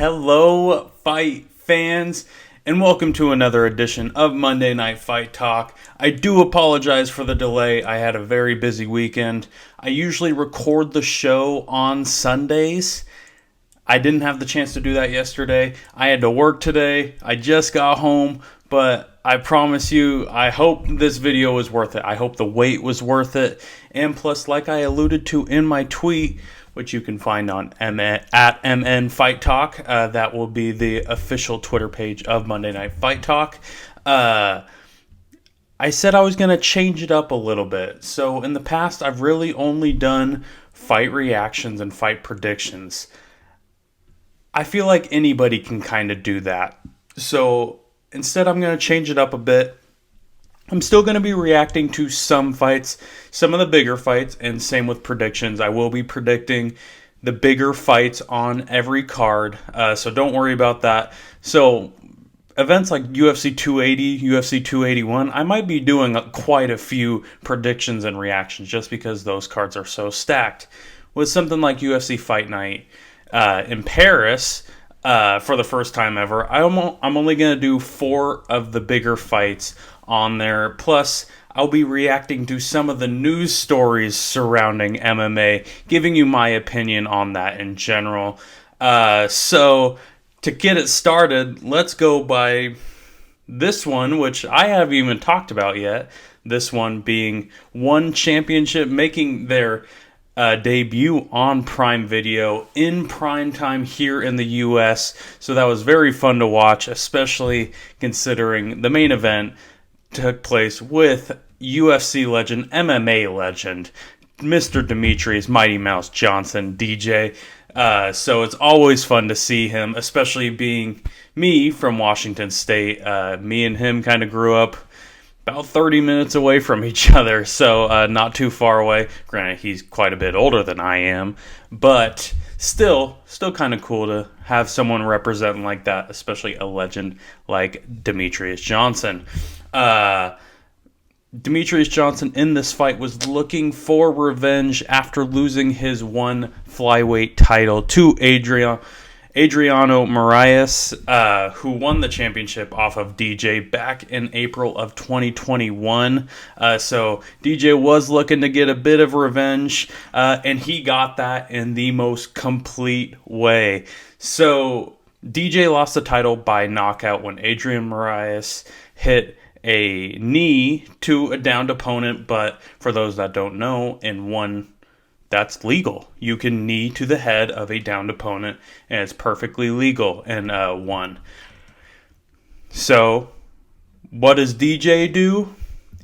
Hello, fight fans, and welcome to another edition of Monday Night Fight Talk. I do apologize for the delay. I had a very busy weekend. I usually record the show on Sundays. I didn't have the chance to do that yesterday. I had to work today. I just got home, but I promise you, I hope this video was worth it. I hope the wait was worth it. And plus, like I alluded to in my tweet, which you can find on at MN Fight Talk. That will be the official Twitter page of Monday Night Fight Talk. I said I was going to change it up a little bit. So in the past, I've really only done fight reactions and fight predictions. I feel like anybody can kind of do that. So instead, I'm going to change it up a bit. I'm still going to be reacting to some fights, some of the bigger fights, and same with predictions. I will be predicting the bigger fights on every card, so don't worry about that. So events like UFC 280, UFC 281, I might be doing quite a few predictions and reactions just because those cards are so stacked. With something like UFC Fight Night in Paris, for the first time ever, I'm only going to do 4 of the bigger fights on there. Plus, I'll be reacting to some of the news stories surrounding MMA, giving you my opinion on that in general. So, to get it started, let's go by this one, which I haven't even talked about yet. This one being One Championship, making their debut on Prime Video in prime time here in the US. So that was very fun to watch, especially considering the main event took place with UFC legend, MMA legend, Mr. Demetrius Mighty Mouse Johnson, DJ. So it's always fun to see him, especially being me from Washington State. Me and him kind of grew up about 30 minutes away from each other, so not too far away. Granted, he's quite a bit older than I am, but still kind of cool to have someone representing like that, especially a legend like Demetrius Johnson. Demetrius Johnson in this fight was looking for revenge after losing his one flyweight title to Adriano Moraes, who won the championship off of DJ back in April of 2021. So DJ was looking to get a bit of revenge, and he got that in the most complete way. So DJ lost the title by knockout when Adrian Moraes hit a knee to a downed opponent, but for those that don't know, in one, that's legal. You can knee to the head of a downed opponent, and it's perfectly legal in one. So, what does DJ do?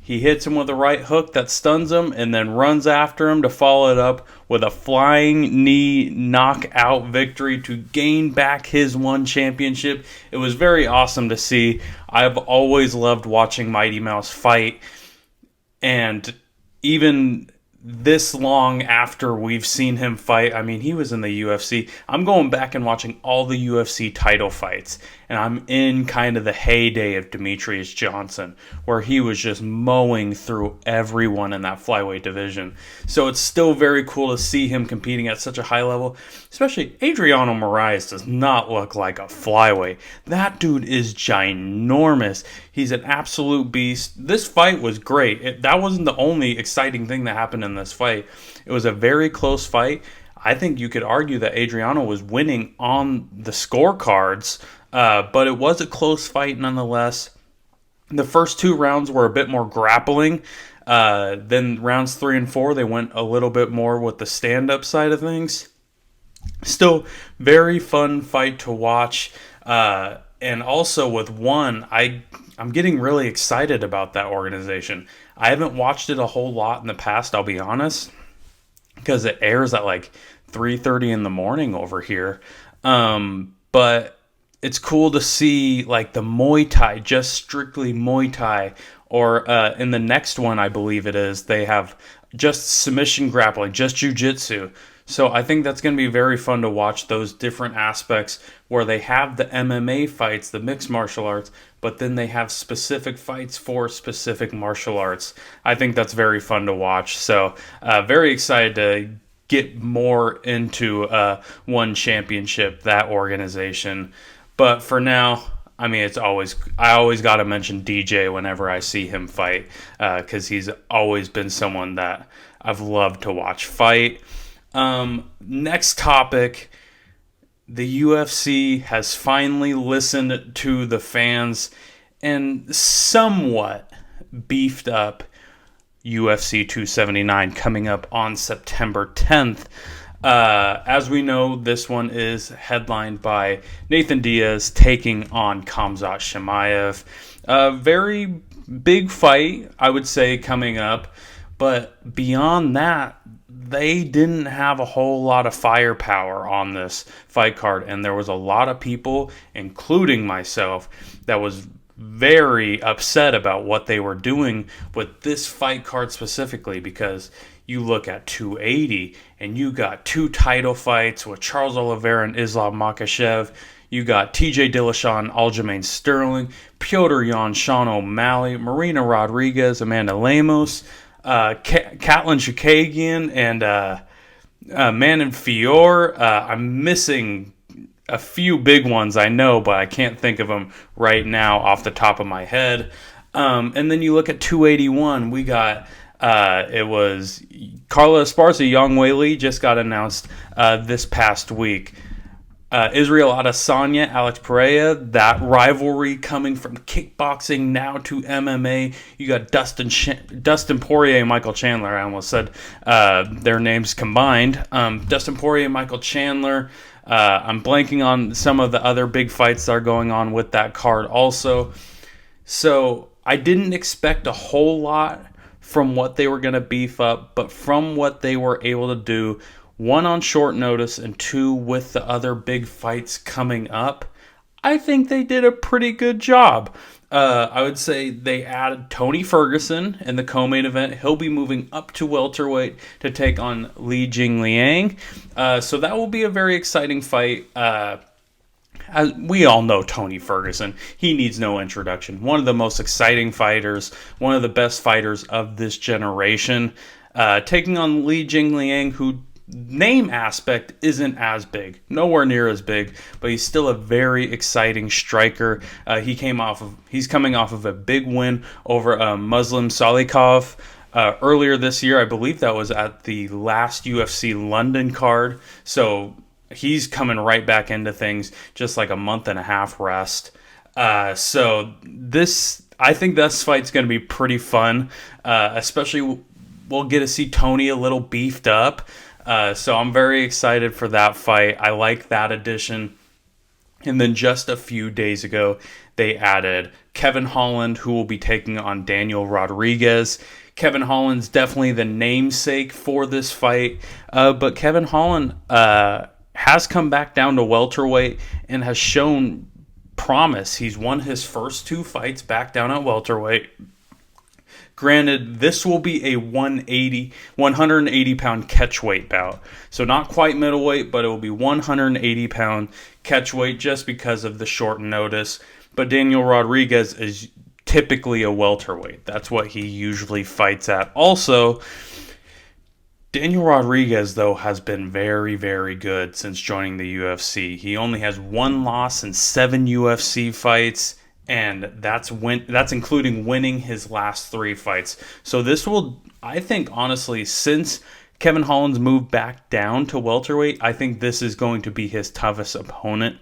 He hits him with a right hook that stuns him, and then runs after him to follow it up with a flying knee knockout victory to gain back his one championship. It was very awesome to see. I've always loved watching Mighty Mouse fight, and even this long after we've seen him fight, I mean, he was in the UFC. I'm going back and watching all the UFC title fights, and I'm in kind of the heyday of Demetrius Johnson, where he was just mowing through everyone in that flyweight division. So it's still very cool to see him competing at such a high level, especially Adriano Moraes does not look like a flyweight. That dude is ginormous. He's an absolute beast. This fight was great. That wasn't the only exciting thing that happened in this fight. It was a very close fight. I think you could argue that Adriano was winning on the scorecards, but it was a close fight nonetheless. The first 2 rounds were a bit more grappling. Then rounds 3 and 4, they went a little bit more with the stand-up side of things. Still, very fun fight to watch. And also with one, I'm getting really excited about that organization. I haven't watched it a whole lot in the past, I'll be honest, because it airs at like 3:30 in the morning over here. But it's cool to see like the Muay Thai, just strictly Muay Thai, or in the next one, I believe it is, they have just submission grappling, just jiu-jitsu. So I think that's going to be very fun to watch those different aspects where they have the MMA fights, the mixed martial arts, but then they have specific fights for specific martial arts. I think that's very fun to watch. So very excited to get more into one championship, that organization. But for now, I mean, I always got to mention DJ whenever I see him fight, because he's always been someone that I've loved to watch fight. Next topic, the UFC has finally listened to the fans and somewhat beefed up UFC 279 coming up on September 10th. As we know, this one is headlined by Nathan Diaz taking on Khamzat Chimaev. A very big fight, I would say, coming up. But beyond that, they didn't have a whole lot of firepower on this fight card. And there was a lot of people, including myself, that was very upset about what they were doing with this fight card specifically, because you look at 280 and you got two title fights with Charles Oliveira and Islam Makhachev. You got TJ Dillashaw, Aljamain Sterling, Petr Yan, Sean O'Malley, Marina Rodriguez, Amanda Lemos, Katlyn Chookagian, and Manon Fior. I'm missing a few big ones, I know, but I can't think of them right now off the top of my head. And then you look at 281, we got, it was Carla Esparza, Yang Weili just got announced this past week. Israel Adesanya, Alex Pereira, that rivalry coming from kickboxing now to MMA. You got Dustin Poirier and Michael Chandler. I almost said their names combined. Dustin Poirier and Michael Chandler. I'm blanking on some of the other big fights that are going on with that card also. So I didn't expect a whole lot from what they were going to beef up, but from what they were able to do, one on short notice and two with the other big fights coming up, I think they did a pretty good job. I would say they added Tony Ferguson in the co-main event. He'll be moving up to welterweight to take on Li Jingliang. So that will be a very exciting fight. As we all know Tony Ferguson. He needs no introduction. One of the most exciting fighters, one of the best fighters of this generation. Taking on Li Jingliang, who name aspect isn't as big, nowhere near as big, but he's still a very exciting striker. He's coming off of a big win over Muslim Salikov earlier this year. I believe that was at the last UFC London card. So he's coming right back into things, just like a month and a half rest. I think this fight's going to be pretty fun, especially we'll get to see Tony a little beefed up. So I'm very excited for that fight. I like that addition. And then just a few days ago, they added Kevin Holland, who will be taking on Daniel Rodriguez. Kevin Holland's definitely the namesake for this fight. But Kevin Holland has come back down to welterweight and has shown promise. He's won his first two fights back down at welterweight. Granted, this will be a 180-pound catchweight bout. So not quite middleweight, but it will be 180-pound catchweight just because of the short notice. But Daniel Rodriguez is typically a welterweight. That's what he usually fights at. Also, Daniel Rodriguez, though, has been very, very good since joining the UFC. He only has one loss in 7 UFC fights. And that's including winning his last 3 fights. So this will, I think, honestly, since Kevin Holland's moved back down to welterweight, I think this is going to be his toughest opponent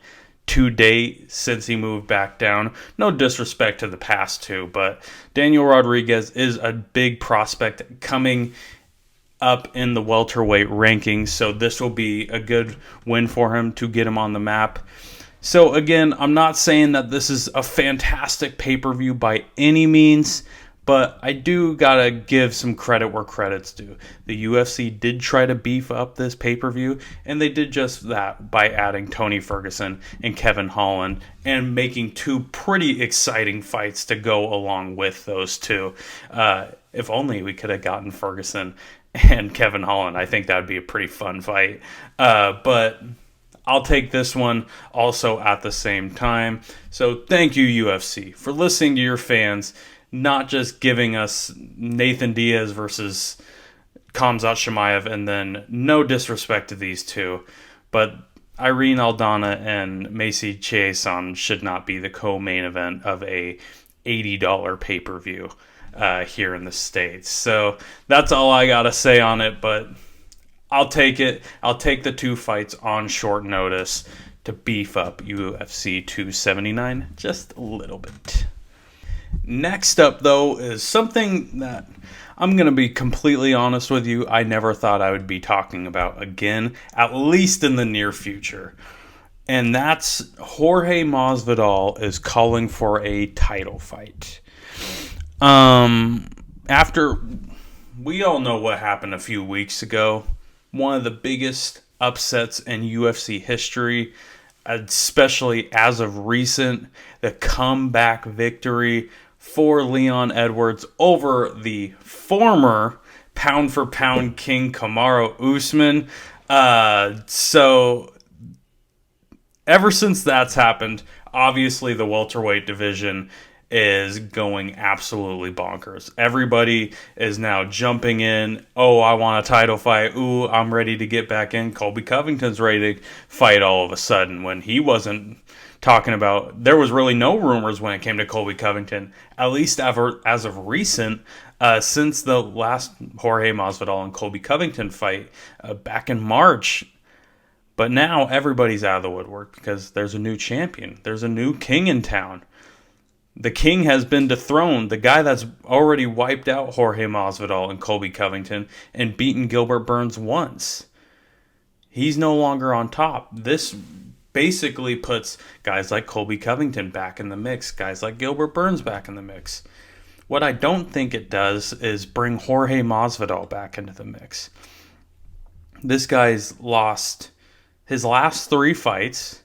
to date since he moved back down. No disrespect to the past two, but Daniel Rodriguez is a big prospect coming up in the welterweight rankings. So this will be a good win for him to get him on the map. So again, I'm not saying that this is a fantastic pay-per-view by any means, but I do gotta give some credit where credit's due. The UFC did try to beef up this pay-per-view, and they did just that by adding Tony Ferguson and Kevin Holland and making 2 pretty exciting fights to go along with those two. If only we could have gotten Ferguson and Kevin Holland. I think that would be a pretty fun fight. But I'll take this one also at the same time. So thank you, UFC, for listening to your fans, not just giving us Nathan Diaz versus Khamzat Chimaev, and then no disrespect to these two, but Irene Aldana and Macy Chiasson should not be the co-main event of a $80 pay-per-view here in the States. So that's all I got to say on it, but I'll take it. I'll take the two fights on short notice to beef up UFC 279 just a little bit. Next up, though, is something that I'm going to be completely honest with you, I never thought I would be talking about again, at least in the near future. And that's Jorge Masvidal is calling for a title fight. After we all know what happened a few weeks ago, one of the biggest upsets in UFC history, especially as of recent, the comeback victory for Leon Edwards over the former pound-for-pound king Kamaru Usman. So ever since that's happened, obviously the welterweight division is going absolutely bonkers. Everybody is now jumping in. Oh, I want a title fight. Ooh, I'm ready to get back in. Colby Covington's ready to fight all of a sudden when he wasn't talking about. There was really no rumors when it came to Colby Covington, at least as of recent, since the last Jorge Masvidal and Colby Covington fight back in March. But now everybody's out of the woodwork because there's a new champion. There's a new king in town. The king has been dethroned. The guy that's already wiped out Jorge Masvidal and Colby Covington and beaten Gilbert Burns once. He's no longer on top. This basically puts guys like Colby Covington back in the mix, guys like Gilbert Burns back in the mix. What I don't think it does is bring Jorge Masvidal back into the mix. This guy's lost his last 3 fights,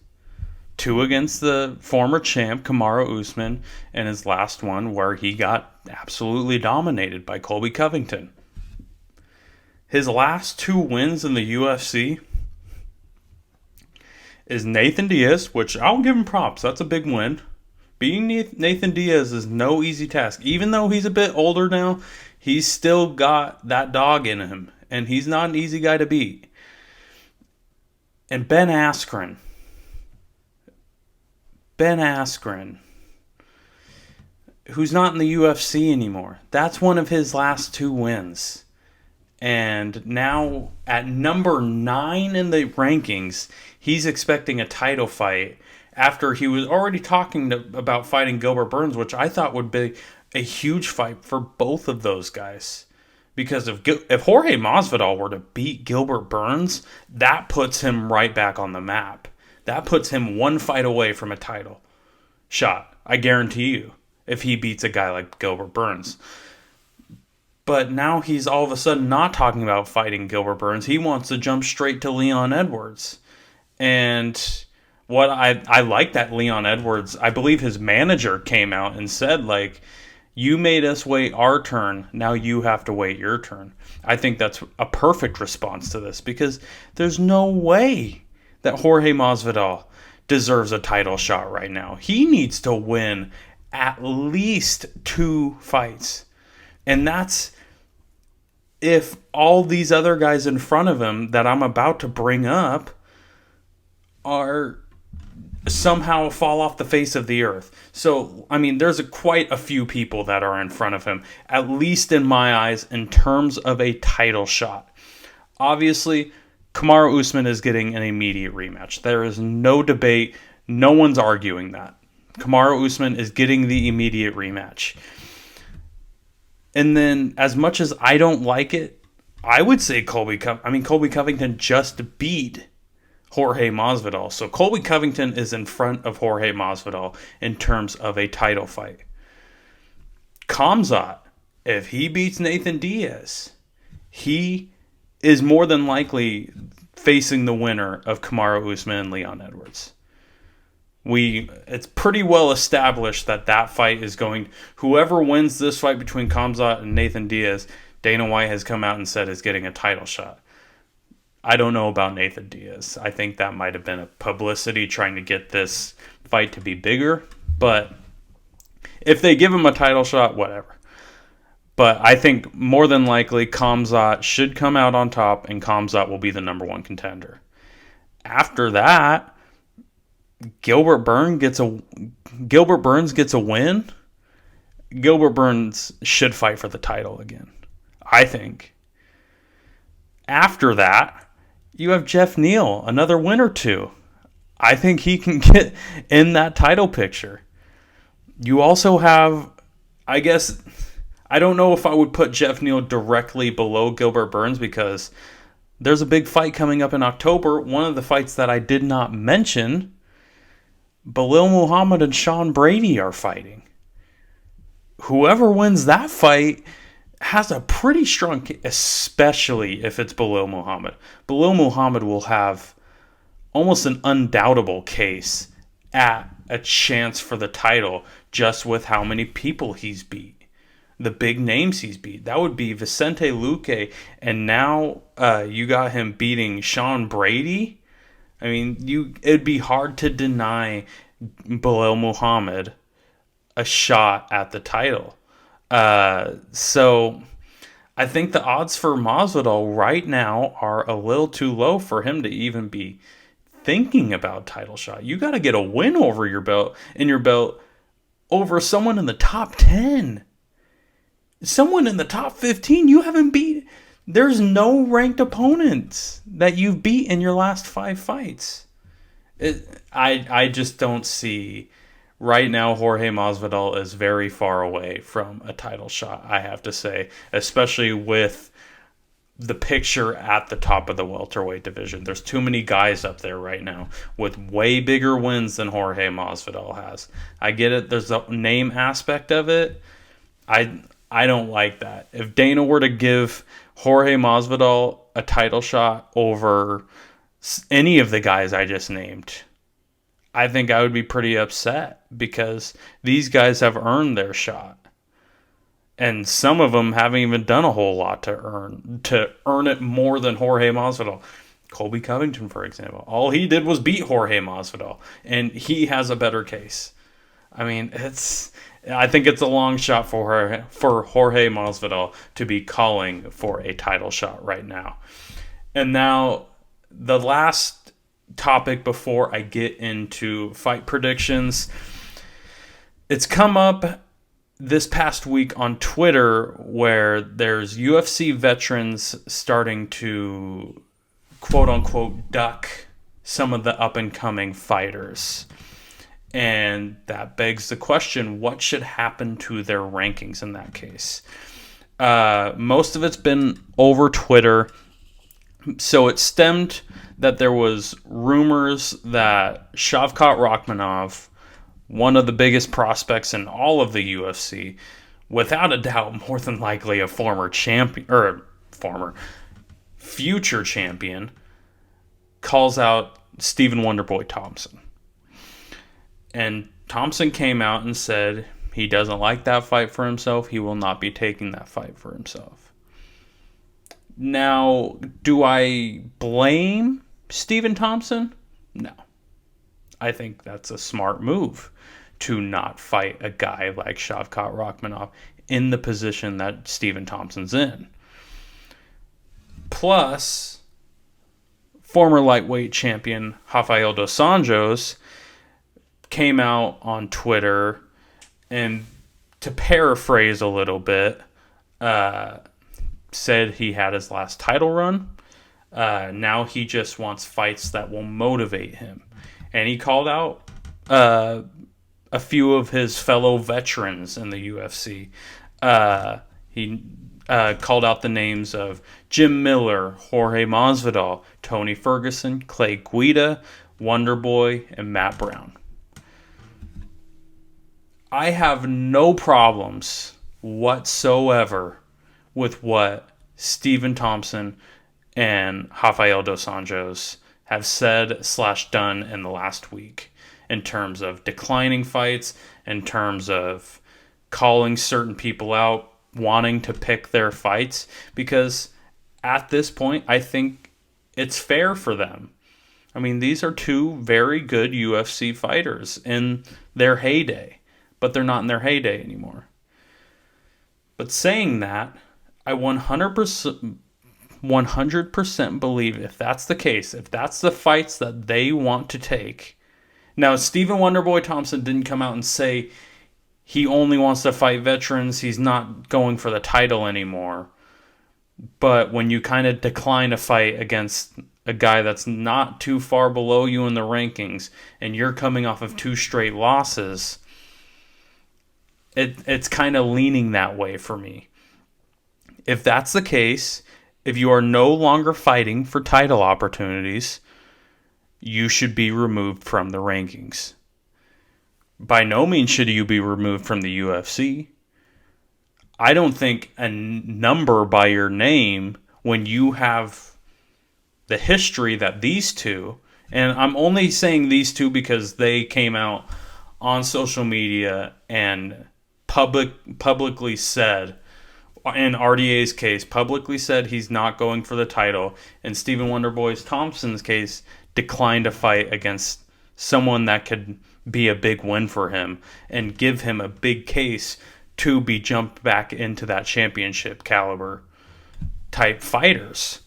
2 against the former champ Kamaru Usman, and his last one where he got absolutely dominated by Colby Covington. His last 2 wins in the UFC is Nathan Diaz, which I'll give him props. That's a big win. Beating Nathan Diaz is no easy task. Even though he's a bit older now, he's still got that dog in him, and he's not an easy guy to beat. And Ben Askren, who's not in the UFC anymore. That's one of his last 2 wins. And now at number 9 in the rankings, he's expecting a title fight after he was already talking about fighting Gilbert Burns, which I thought would be a huge fight for both of those guys. Because if Jorge Masvidal were to beat Gilbert Burns, that puts him right back on the map. That puts him 1 fight away from a title shot. I guarantee you, if he beats a guy like Gilbert Burns. But now he's all of a sudden not talking about fighting Gilbert Burns. He wants to jump straight to Leon Edwards. And what I like that Leon Edwards, I believe his manager came out and said, like, you made us wait our turn, now you have to wait your turn. I think that's a perfect response to this because there's no way that Jorge Masvidal deserves a title shot right now. He needs to win at least 2 fights. And that's if all these other guys in front of him that I'm about to bring up are somehow fall off the face of the earth. So, I mean, there's quite a few people that are in front of him, at least in my eyes, in terms of a title shot. Obviously, Kamaru Usman is getting an immediate rematch. There is no debate. No one's arguing that. Kamaru Usman is getting the immediate rematch. And then, as much as I don't like it, I would say Colby Covington just beat Jorge Masvidal. So Colby Covington is in front of Jorge Masvidal in terms of a title fight. Khamzat, if he beats Nathan Diaz, he is more than likely facing the winner of Kamaru Usman and Leon Edwards. It's pretty well established that fight is going. Whoever wins this fight between Khamzat and Nathan Diaz, Dana White has come out and said is getting a title shot. I don't know about Nathan Diaz. I think that might have been a publicity trying to get this fight to be bigger. But if they give him a title shot, whatever. But I think more than likely Khamzat should come out on top, and Khamzat will be the number one contender. After that, Gilbert Burns gets a win. Gilbert Burns should fight for the title again, I think. After that, you have Jeff Neal, another win or two. I think he can get in that title picture. You also have, I guess, I don't know if I would put Jeff Neal directly below Gilbert Burns because there's a big fight coming up in October. One of the fights that I did not mention, Belal Muhammad and Sean Brady are fighting. Whoever wins that fight has a pretty strong case, especially if it's Belal Muhammad. Belal Muhammad will have almost an undoubtable case at a chance for the title just with how many people he's beat. The big names he's beat. That would be Vicente Luque, and now you got him beating Sean Brady. I mean, it'd be hard to deny Belal Muhammad a shot at the title. So I think the odds for Masvidal right now are a little too low for him to even be thinking about title shot. You got to get a win over your belt over someone in the top 10. Someone in the top 15 you haven't beat. There's no ranked opponents that you've beat in your last 5 fights. I just don't see. Right now, Jorge Masvidal is very far away from a title shot, I have to say, especially with the picture at the top of the welterweight division. There's too many guys up there right now with way bigger wins than Jorge Masvidal has. I get it. There's a name aspect of it. I don't like that. If Dana were to give Jorge Masvidal a title shot over any of the guys I just named, I think I would be pretty upset because these guys have earned their shot. And some of them haven't even done a whole lot to earn it more than Jorge Masvidal. Colby Covington, for example. All he did was beat Jorge Masvidal, and he has a better case. I mean, I think it's a long shot for Jorge Masvidal to be calling for a title shot right now. And now, the last topic before I get into fight predictions, it's come up this past week on Twitter where there's UFC veterans starting to quote-unquote duck some of the up-and-coming fighters. And that begs the question, what should happen to their rankings in that case? Most of it's been over Twitter. So it stemmed that there was rumors that Shavkat Rakhmonov, one of the biggest prospects in all of the UFC, without a doubt, more than likely a former champion, or future champion, calls out Stephen Wonderboy Thompson. And Thompson came out and said he doesn't like that fight for himself. He will not be taking that fight for himself. Now, do I blame Stephen Thompson? No. I think that's a smart move to not fight a guy like Shavkat Rakhmonov in the position that Stephen Thompson's in. Plus, former lightweight champion Rafael dos Santos came out on Twitter and, to paraphrase a little bit, said he had his last title run. Now he just wants fights that will motivate him. And he called out a few of his fellow veterans in the UFC. He called out the names of Jim Miller, Jorge Masvidal, Tony Ferguson, Clay Guida, Wonderboy, and Matt Brown. I have no problems whatsoever with what Stephen Thompson and Rafael dos Santos have said/done in the last week in terms of declining fights, in terms of calling certain people out, wanting to pick their fights, because at this point, I think it's fair for them. I mean, these are two very good UFC fighters in their heyday, but they're not in their heyday anymore. But saying that, I 100% believe if that's the case, if that's the fights that they want to take. Now, Stephen Wonderboy Thompson didn't come out and say he only wants to fight veterans. He's not going for the title anymore. But when you kind of decline a fight against a guy that's not too far below you in the rankings, and you're coming off of 2 straight losses, it's kind of leaning that way for me. If that's the case, if you are no longer fighting for title opportunities, you should be removed from the rankings. By no means should you be removed from the UFC. I don't think a number by your name, when you have the history that these two, and I'm only saying these two because they came out on social media and publicly said, in RDA's case, publicly said he's not going for the title. In Stephen Wonderboy Thompson's case, declined a fight against someone that could be a big win for him and give him a big case to be jumped back into that championship caliber type fighters.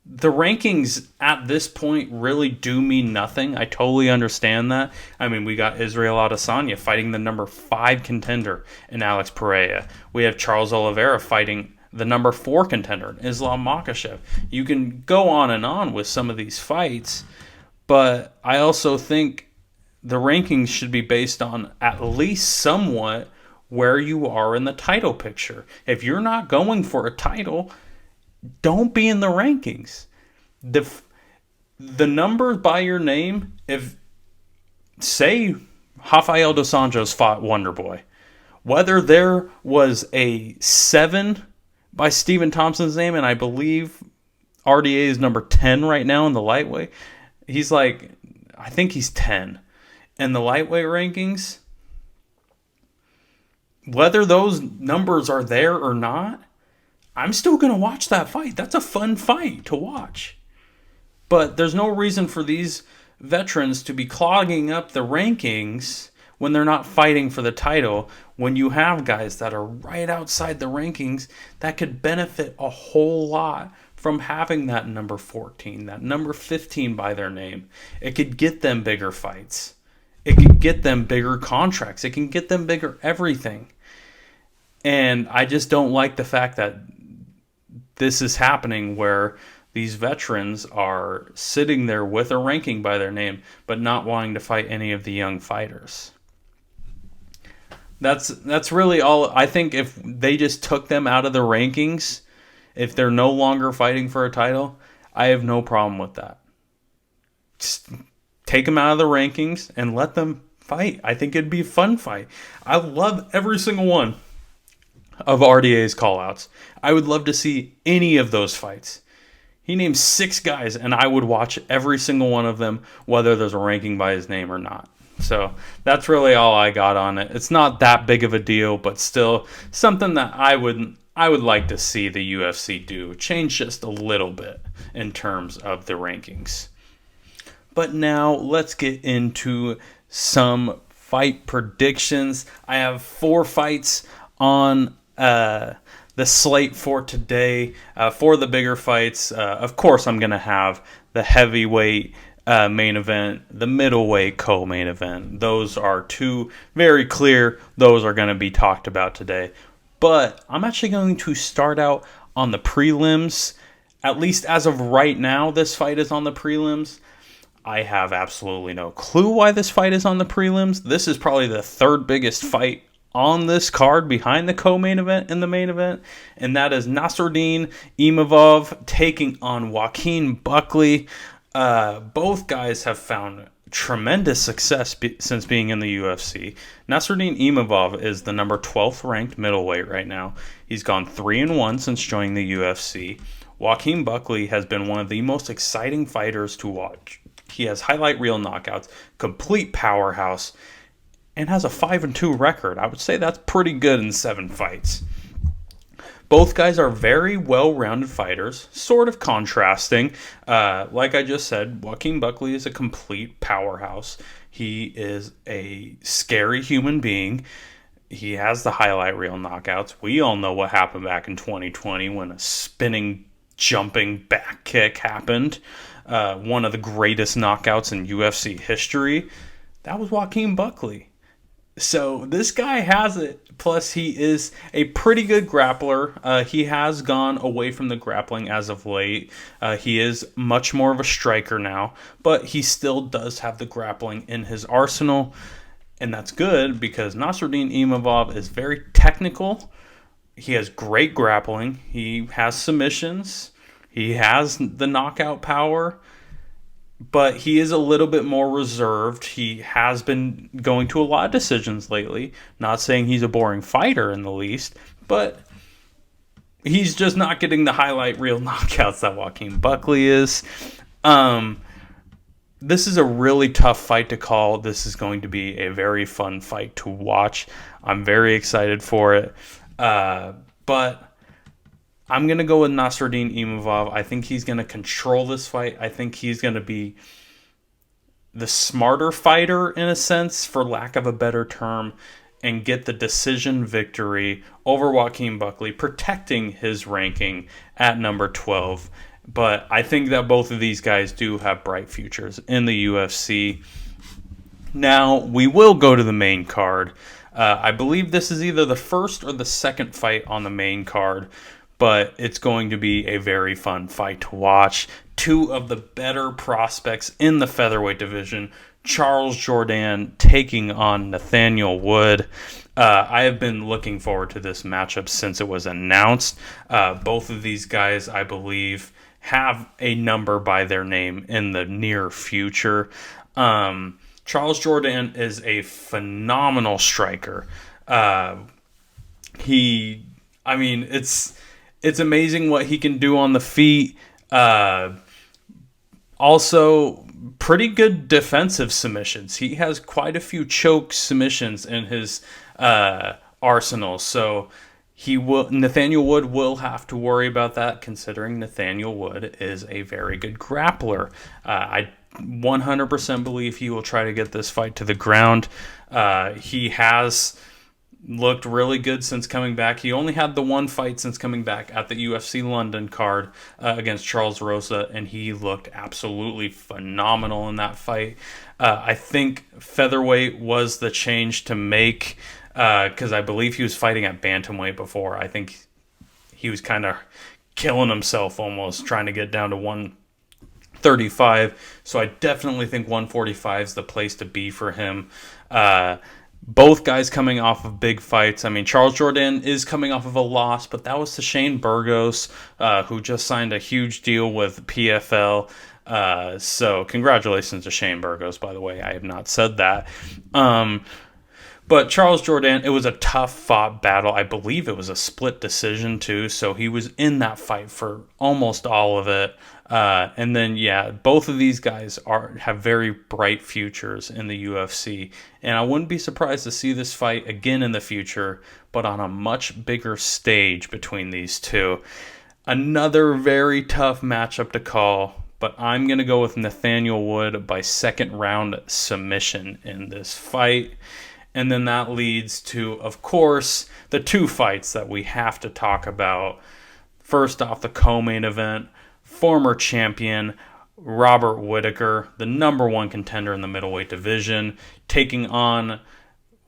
The rankings at this point really do mean nothing. I totally understand that. I mean, we got Israel Adesanya fighting the number 5 contender in Alex Pereira. We have Charles Oliveira fighting the number 4 contender in Islam Makhachev. You can go on with some of these fights, but I also think the rankings should be based on at least somewhat where you are in the title picture. If you're not going for a title, don't be in the rankings. The numbers by your name, if, say, Rafael dos Santos fought Wonderboy, whether there was a 7 by Stephen Thompson's name, and I believe RDA is number 10 right now in the lightweight, I think he's 10 in the lightweight rankings. Whether those numbers are there or not, I'm still going to watch that fight. That's a fun fight to watch. But there's no reason for these veterans to be clogging up the rankings when they're not fighting for the title, when you have guys that are right outside the rankings that could benefit a whole lot from having that number 14, that number 15 by their name. It could get them bigger fights. It could get them bigger contracts. It can get them bigger everything. And I just don't like the fact that this is happening where these veterans are sitting there with a ranking by their name, but not wanting to fight any of the young fighters. That's really all. I think if they just took them out of the rankings, if they're no longer fighting for a title, I have no problem with that. Just take them out of the rankings and let them fight. I think it'd be a fun fight. I love every single one of RDA's callouts. I would love to see any of those fights. He named 6 guys, and I would watch every single one of them, whether there's a ranking by his name or not. So that's really all I got on it. It's not that big of a deal, but still something that I would like to see the UFC do. Change just a little bit in terms of the rankings. But now let's get into some fight predictions. I have 4 fights on the slate for today. For the bigger fights, of course I'm going to have the heavyweight main event, the middleweight co-main event. Those are 2 very clear. Those are going to be talked about today. But I'm actually going to start out on the prelims. At least as of right now, this fight is on the prelims. I have absolutely no clue why this fight is on the prelims. This is probably the 3rd biggest fight on this card behind the co-main event and the main event, and that is Nassourdine Imavov taking on Joaquin Buckley. Both guys have found tremendous success since being in the UFC. Nassourdine Imavov is the number 12th ranked middleweight right now. He's gone 3-1 since joining the UFC. Joaquin Buckley has been one of the most exciting fighters to watch. He has highlight reel knockouts, complete powerhouse, and has a 5-2 record. I would say that's pretty good in 7 fights. Both guys are very well-rounded fighters, sort of contrasting. Like I just said, Joaquin Buckley is a complete powerhouse. He is a scary human being. He has the highlight reel knockouts. We all know what happened back in 2020 when a spinning, jumping back kick happened. One of the greatest knockouts in UFC history. That was Joaquin Buckley. So this guy has it. Plus, he is a pretty good grappler. He has gone away from the grappling as of late. He is much more of a striker now, but he still does have the grappling in his arsenal. And that's good because Nasruddin Imavov is very technical. He has great grappling. He has submissions. He has the knockout power. But he is a little bit more reserved. He has been going to a lot of decisions lately. Not saying he's a boring fighter in the least, but he's just not getting the highlight reel knockouts that Joaquin Buckley is. This is a really tough fight to call. This is going to be a very fun fight to watch. I'm very excited for it. But I'm going to go with Nasruddin Imavov. I think he's going to control this fight. I think he's going to be the smarter fighter, in a sense, for lack of a better term, and get the decision victory over Joaquin Buckley, protecting his ranking at number 12. But I think that both of these guys do have bright futures in the UFC. Now, we will go to the main card. I believe this is either the first or the second fight on the main card, but it's going to be a very fun fight to watch. Two of the better prospects in the featherweight division, Charles Jourdain taking on Nathaniel Wood. I have been looking forward to this matchup since it was announced. Both of these guys, I believe, have a number by their name in the near future. Charles Jourdain is a phenomenal striker. It's amazing what he can do on the feet. Also, pretty good defensive submissions. He has quite a few choke submissions in his arsenal. So Nathaniel Wood will have to worry about that, considering Nathaniel Wood is a very good grappler. I 100% believe he will try to get this fight to the ground. He has looked really good since coming back. He only had the one fight since coming back at the UFC London card against Charles Rosa, and he looked absolutely phenomenal in that fight. I think featherweight was the change to make, because I believe he was fighting at bantamweight before. I think he was kind of killing himself almost, trying to get down to 135. So I definitely think 145 is the place to be for him. Both guys coming off of big fights. I mean, Charles Jourdain is coming off of a loss, but that was to Shane Burgos, who just signed a huge deal with PFL. So congratulations to Shane Burgos, by the way. I have not said that. But Charles Jourdain, it was a tough fought battle. I believe it was a split decision too, so he was in that fight for almost all of it. And then, both of these guys have very bright futures in the UFC. And I wouldn't be surprised to see this fight again in the future, but on a much bigger stage between these two. Another very tough matchup to call, but I'm going to go with Nathaniel Wood by second round submission in this fight. And then that leads to, of course, the two fights that we have to talk about. First off, the co-main event, former champion Robert Whittaker, the number one contender in the middleweight division, taking on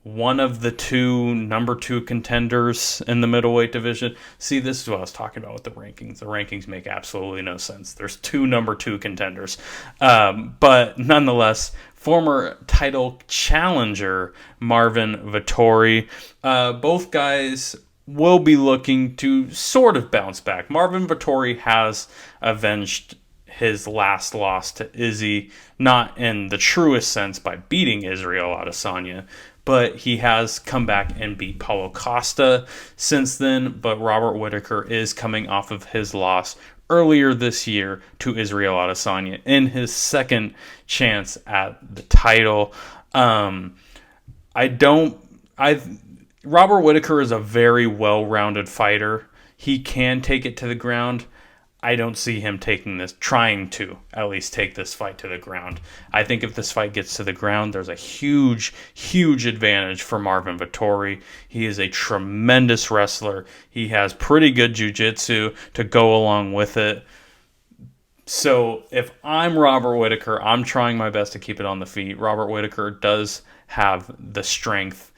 one of the two number two contenders in the middleweight division. See, this is what I was talking about with the rankings. The rankings make absolutely no sense. There's two number two contenders. But nonetheless, former title challenger Marvin Vettori. Both guys will be looking to sort of bounce back. Marvin Vettori has avenged his last loss to Izzy, not in the truest sense by beating Israel Adesanya, but he has come back and beat Paulo Costa since then. But Robert Whittaker is coming off of his loss earlier this year to Israel Adesanya in his second chance at the title. Robert Whittaker is a very well-rounded fighter. he can take it to the ground. I don't see him trying to at least take this fight to the ground. I think if this fight gets to the ground, there's a huge, huge advantage for Marvin Vettori. He is a tremendous wrestler. He has pretty good jiu-jitsu to go along with it. So if I'm Robert Whittaker, I'm trying my best to keep it on the feet. Robert Whittaker does have the strength.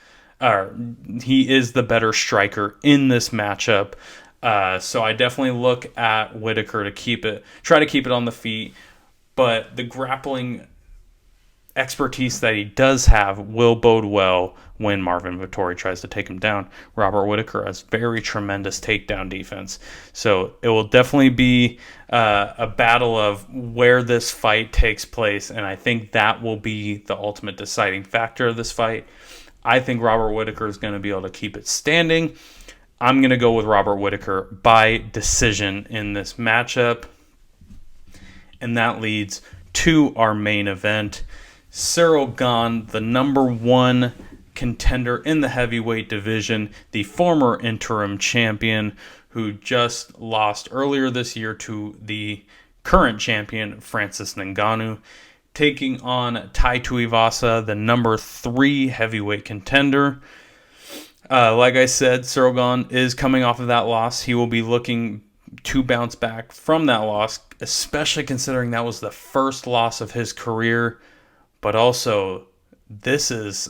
He is the better striker in this matchup. So I definitely look at Whittaker to try to keep it on the feet, but the grappling expertise that he does have will bode well when Marvin Vettori tries to take him down. Robert Whittaker has very tremendous takedown defense, so it will definitely be a battle of where this fight takes place, and I think that will be the ultimate deciding factor of this fight. I think Robert Whittaker is going to be able to keep it standing. I'm going to go with Robert Whittaker by decision in this matchup. And that leads to our main event. Ciryl Gane, the number one contender in the heavyweight division, the former interim champion who just lost earlier this year to the current champion, Francis Ngannou, taking on Tai Tuivasa, the number 3 heavyweight contender. Like I said, Ciryl Gane is coming off of that loss. He will be looking to bounce back from that loss, especially considering that was the first loss of his career. But also, this is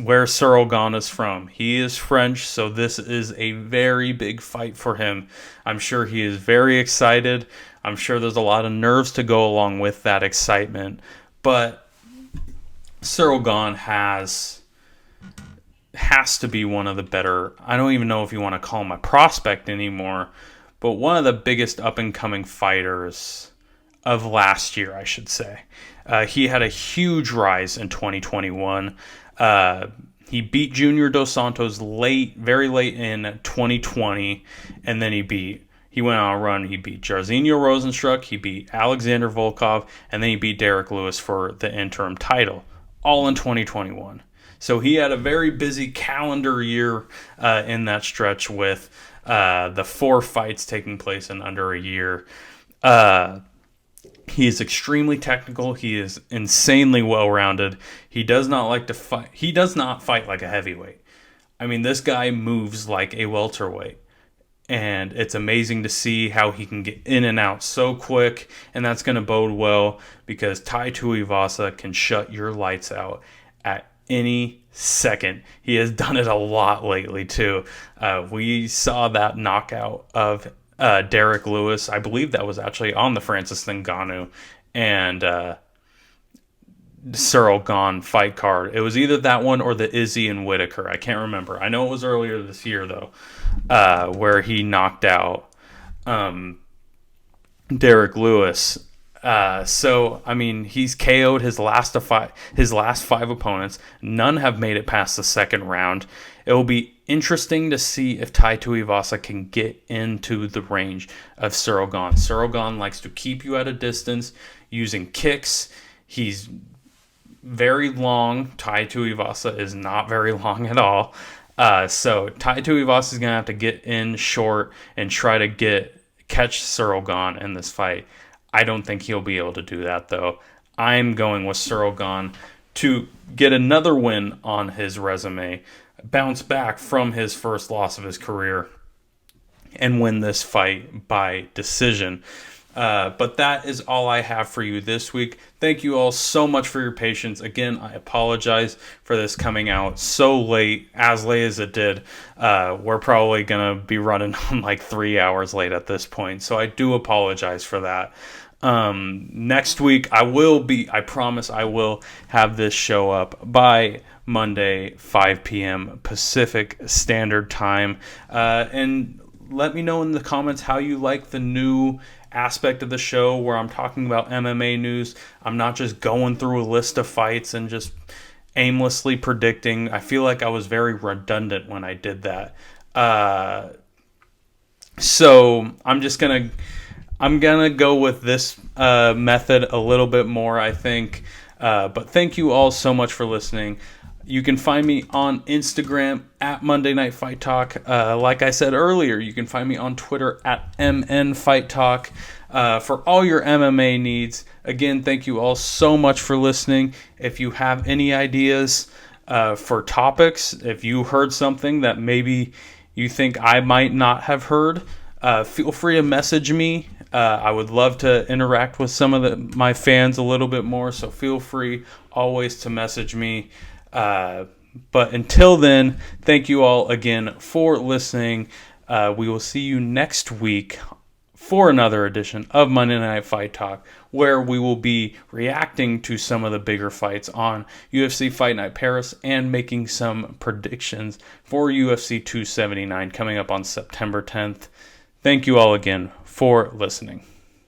where Ciryl Gane is from. He is French, so this is a very big fight for him. I'm sure he is very excited. I'm sure there's a lot of nerves to go along with that excitement. But Ciryl Gane has to be one of the better, I don't even know if you want to call him a prospect anymore, but one of the biggest up-and-coming fighters of last year, I should say. He had a huge rise in 2021. He beat Junior Dos Santos very late in 2020, and then he went on a run. He beat Jairzinho Rozenstruik, he beat Alexander Volkov, and then he beat Derek Lewis for the interim title, all in 2021. So he had a very busy calendar year in that stretch with the 4 fights taking place in under a year. He is extremely technical. He is insanely well-rounded. He does not like to fight. He does not fight like a heavyweight. I mean, this guy moves like a welterweight. And it's amazing to see how he can get in and out so quick. And that's going to bode well because Tai Tuivasa can shut your lights out at any second. He has done it a lot lately too. We saw that knockout of Derek Lewis. I believe that was actually on the Francis Ngannou and Ciryl Gane fight card. It was either that one or the Izzy and Whittaker. I can't remember. I know it was earlier this year though, where he knocked out Derek Lewis. So I mean, he's KO'd his last 5 opponents. None have made it past the second round. It will be interesting to see if Tai Tuivasa can get into the range of Ciryl Gane. Ciryl Gane likes to keep you at a distance using kicks. He's very long. Tai Tuivasa is not very long at all. So Tai Tuivasa is going to have to get in short and try to catch Ciryl Gane in this fight. I don't think he'll be able to do that, though. I'm going with Ciryl Gane to get another win on his resume, bounce back from his first loss of his career, and win this fight by decision. But that is all I have for you this week. Thank you all so much for your patience. Again, I apologize for this coming out so late as it did. We're probably going to be running on like 3 hours late at this point, so I do apologize for that. Next week, I promise I will have this show up by Monday, 5 p.m. Pacific Standard Time. And let me know in the comments how you like the new aspect of the show where I'm talking about MMA news. I'm not just going through a list of fights and just aimlessly predicting. I feel like I was very redundant when I did that. So I'm gonna go with this method a little bit more, I think. But thank you all so much for listening. You can find me on Instagram at Monday Night Fight Talk. Like I said earlier, you can find me on Twitter at MN Fight Talk for all your MMA needs. Again, thank you all so much for listening. If you have any ideas for topics, if you heard something that maybe you think I might not have heard, feel free to message me. I would love to interact with some of my fans a little bit more, so feel free always to message me. But until then, thank you all again for listening. We will see you next week for another edition of Monday Night Fight Talk, where we will be reacting to some of the bigger fights on UFC Fight Night Paris and making some predictions for UFC 279 coming up on September 10th. Thank you all again for listening.